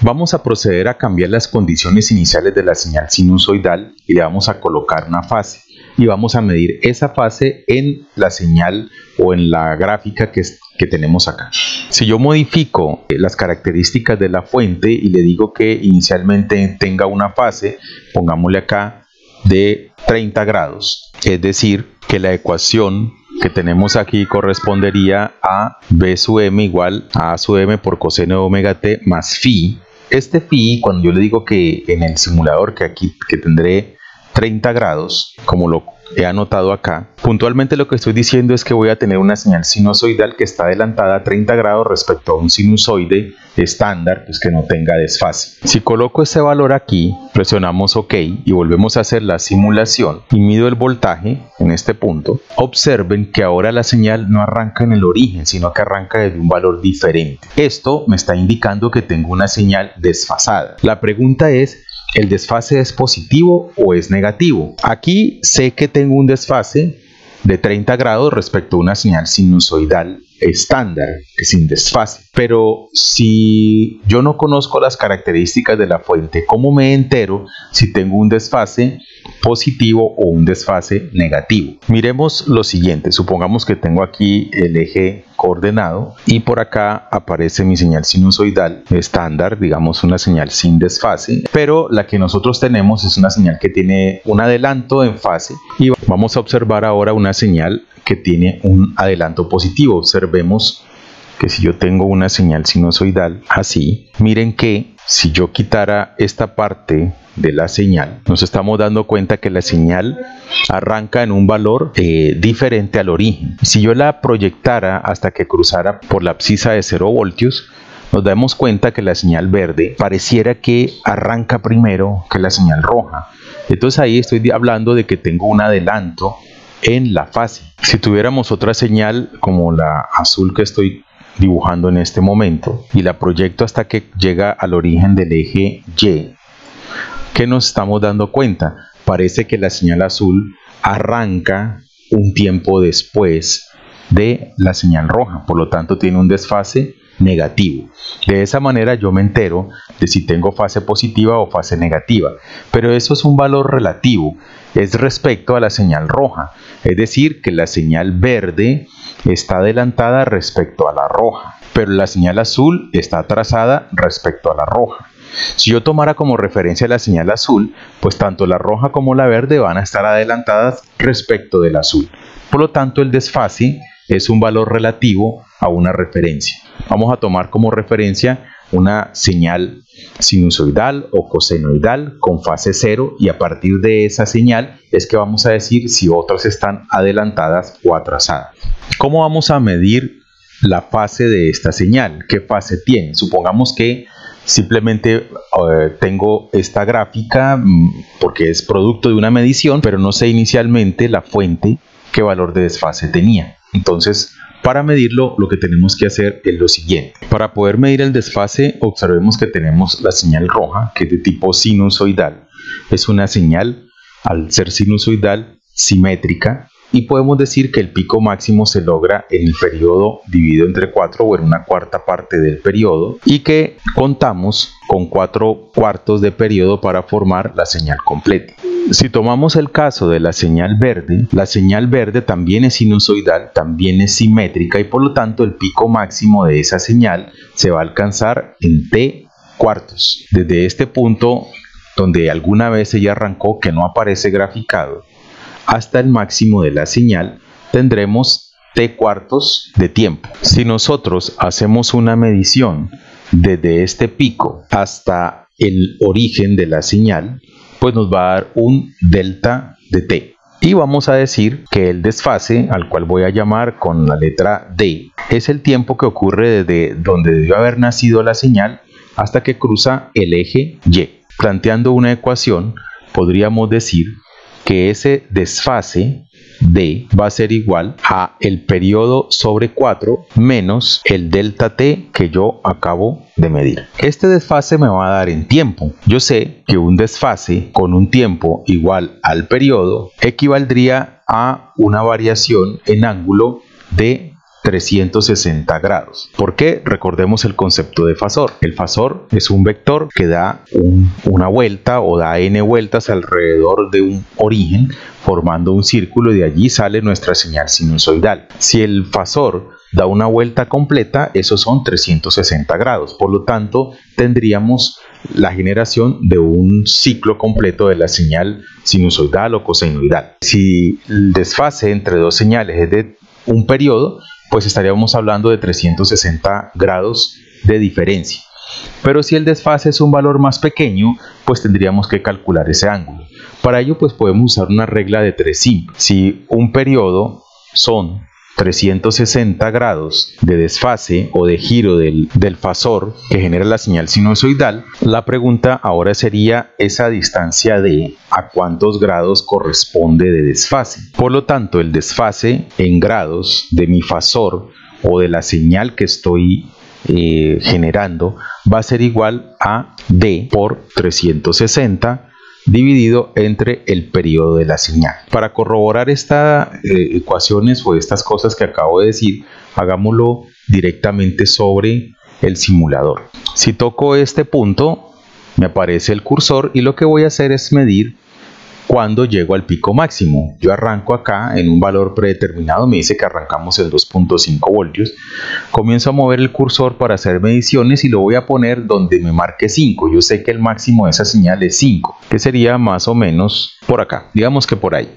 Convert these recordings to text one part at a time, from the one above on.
Vamos a proceder a cambiar las condiciones iniciales de la señal sinusoidal y le vamos a colocar una fase. Y vamos a medir esa fase en la señal o en la gráfica que tenemos acá. Si yo modifico las características de la fuente y le digo que inicialmente tenga una fase, pongámosle acá de 30 grados, es decir, que la ecuación que tenemos aquí correspondería a B sub m igual a sub m por coseno de omega t más phi. Este phi, cuando yo le digo que en el simulador que tendré 30 grados, como lo he anotado acá, puntualmente lo que estoy diciendo es que voy a tener una señal sinusoidal que está adelantada a 30 grados respecto a un sinusoide estándar, pues que no tenga desfase. Si coloco ese valor aquí, presionamos OK y volvemos a hacer la simulación y mido el voltaje en este punto, observen que ahora la señal no arranca en el origen, sino que arranca desde un valor diferente. Esto me está indicando que tengo una señal desfasada. La pregunta es: ¿el desfase es positivo o es negativo? Aquí sé que tengo un desfase de 30 grados respecto a una señal sinusoidal estándar, sin desfase. Pero si yo no conozco las características de la fuente, ¿cómo me entero si tengo un desfase positivo o un desfase negativo? Miremos lo siguiente. Supongamos que tengo aquí el eje coordenado y por acá aparece mi señal sinusoidal estándar, digamos una señal sin desfase, pero la que nosotros tenemos es una señal que tiene un adelanto en fase y vamos a observar ahora una señal que tiene un adelanto positivo. Observemos que si yo tengo una señal sinusoidal así, miren que si yo quitara esta parte de la señal, nos estamos dando cuenta que la señal arranca en un valor diferente al origen. Si yo la proyectara hasta que cruzara por la abscisa de 0 voltios, nos damos cuenta que la señal verde pareciera que arranca primero que la señal roja. Entonces ahí estoy hablando de que tengo un adelanto en la fase. Si tuviéramos otra señal como la azul que estoy dibujando en este momento y la proyecto hasta que llega al origen del eje Y, ¿qué nos estamos dando cuenta? Parece que la señal azul arranca un tiempo después de la señal roja, por lo tanto tiene un desfase negativo. De esa manera yo me entero de si tengo fase positiva o fase negativa, pero eso es un valor relativo, es respecto a la señal roja, es decir, que la señal verde está adelantada respecto a la roja, pero la señal azul está atrasada respecto a la roja. Si yo tomara como referencia la señal azul, pues tanto la roja como la verde van a estar adelantadas respecto del azul. Por lo tanto, el desfase es un valor relativo a una referencia. Vamos a tomar como referencia una señal sinusoidal o cosenoidal con fase 0 y a partir de esa señal es que vamos a decir si otras están adelantadas o atrasadas. ¿Cómo vamos a medir la fase de esta señal? ¿Qué fase tiene? Supongamos que simplemente tengo esta gráfica porque es producto de una medición, pero no sé inicialmente la fuente qué valor de desfase tenía. Entonces, para medirlo, lo que tenemos que hacer es lo siguiente. Para poder medir el desfase, observemos que tenemos la señal roja, que es de tipo sinusoidal. Es una señal, al ser sinusoidal, simétrica, y podemos decir que el pico máximo se logra en el periodo dividido entre 4 o en una cuarta parte del periodo, y que contamos con 4 cuartos de periodo para formar la señal completa. Si tomamos el caso de la señal verde también es sinusoidal, también es simétrica y por lo tanto el pico máximo de esa señal se va a alcanzar en t cuartos. Desde este punto donde alguna vez ella arrancó, que no aparece graficado, hasta el máximo de la señal tendremos t cuartos de tiempo. Si nosotros hacemos una medición desde este pico hasta el origen de la señal, pues nos va a dar un delta de t. Y vamos a decir que el desfase, al cual voy a llamar con la letra D, es el tiempo que ocurre desde donde debió haber nacido la señal hasta que cruza el eje Y. Planteando una ecuación, podríamos decir que ese desfase D va a ser igual a el periodo sobre 4 menos el delta t que yo acabo de medir. Este desfase me va a dar en tiempo. Yo sé que un desfase con un tiempo igual al periodo equivaldría a una variación en ángulo de 360 grados. ¿Por qué? Recordemos el concepto de fasor. El fasor es un vector que da una vuelta o da n vueltas alrededor de un origen, formando un círculo, y de allí sale nuestra señal sinusoidal. Si el fasor da una vuelta completa, esos son 360 grados. Por lo tanto, tendríamos la generación de un ciclo completo de la señal sinusoidal o cosenoidal. Si el desfase entre dos señales es de un periodo, pues estaríamos hablando de 360 grados de diferencia. Pero si el desfase es un valor más pequeño, pues tendríamos que calcular ese ángulo. Para ello, pues podemos usar una regla de 3 simple. Si un periodo son 360 grados de desfase o de giro del fasor que genera la señal sinusoidal, la pregunta ahora sería esa distancia d, ¿a cuántos grados corresponde de desfase? Por lo tanto, el desfase en grados de mi fasor o de la señal que estoy generando va a ser igual a d por 360 dividido entre el periodo de la señal. Para corroborar estas ecuaciones o estas cosas que acabo de decir, hagámoslo directamente sobre el simulador. Si toco este punto, me aparece el cursor y lo que voy a hacer es medir cuando llego al pico máximo. Yo arranco acá en un valor predeterminado, me dice que arrancamos en 2.5 voltios. Comienzo a mover el cursor para hacer mediciones y lo voy a poner donde me marque 5. Yo sé que el máximo de esa señal es 5, que sería más o menos por acá, digamos que por ahí.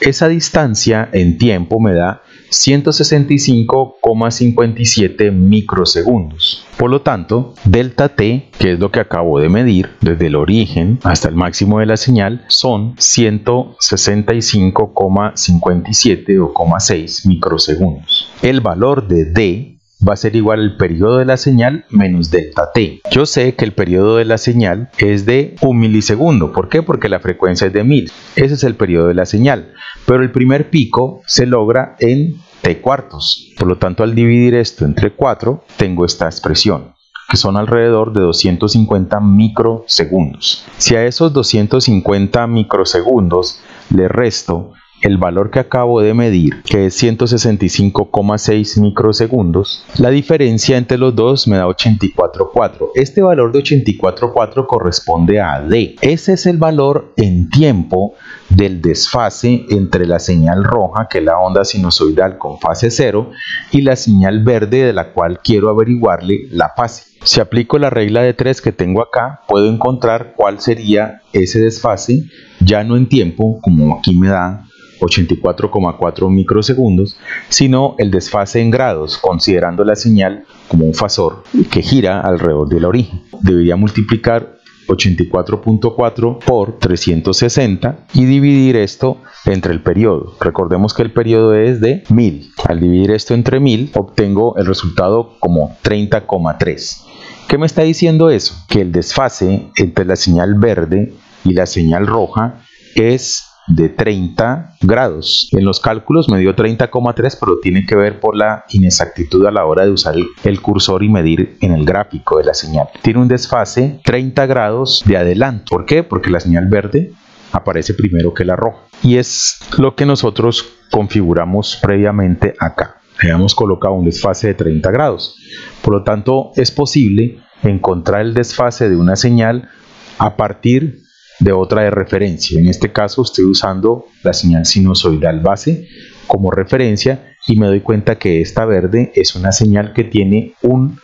Esa distancia en tiempo me da 165,57 microsegundos. Por lo tanto, delta t, que es lo que acabo de medir desde el origen hasta el máximo de la señal, son 165,57 o 0,6 microsegundos. El valor de d va a ser igual al periodo de la señal menos delta t. Yo sé que el periodo de la señal es de 1 milisegundo. ¿Por qué? Porque la frecuencia es de 1000. Ese es el periodo de la señal. Pero el primer pico se logra en t cuartos. Por lo tanto, al dividir esto entre 4, tengo esta expresión, que son alrededor de 250 microsegundos. Si a esos 250 microsegundos le resto el valor que acabo de medir, que es 165,6 microsegundos, la diferencia entre los dos me da 84,4. Este valor de 84,4 corresponde a d. Ese es el valor en tiempo del desfase entre la señal roja, que es la onda sinusoidal con fase 0, y la señal verde, de la cual quiero averiguarle la fase. Si aplico la regla de 3 que tengo acá, puedo encontrar cuál sería ese desfase, ya no en tiempo, como aquí me da 84,4 microsegundos, sino el desfase en grados, considerando la señal como un fasor que gira alrededor del origen. Debería multiplicar 84,4 por 360 y dividir esto entre el periodo. Recordemos que el periodo es de 1000. Al dividir esto entre 1000, obtengo el resultado como 30,3. ¿Qué me está diciendo eso? Que el desfase entre la señal verde y la señal roja es de 30 grados. En los cálculos me dio 30,3, pero tiene que ver por la inexactitud a la hora de usar el cursor y medir en el gráfico de la señal. Tiene un desfase 30 grados de adelanto. ¿Por qué? Porque la señal verde aparece primero que la roja. Y es lo que nosotros configuramos previamente acá. Habíamos colocado un desfase de 30 grados. Por lo tanto, es posible encontrar el desfase de una señal a partir de otra de referencia. En este caso estoy usando la señal sinusoidal base como referencia y me doy cuenta que esta verde es una señal que tiene un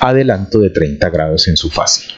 adelanto de 30 grados en su fase.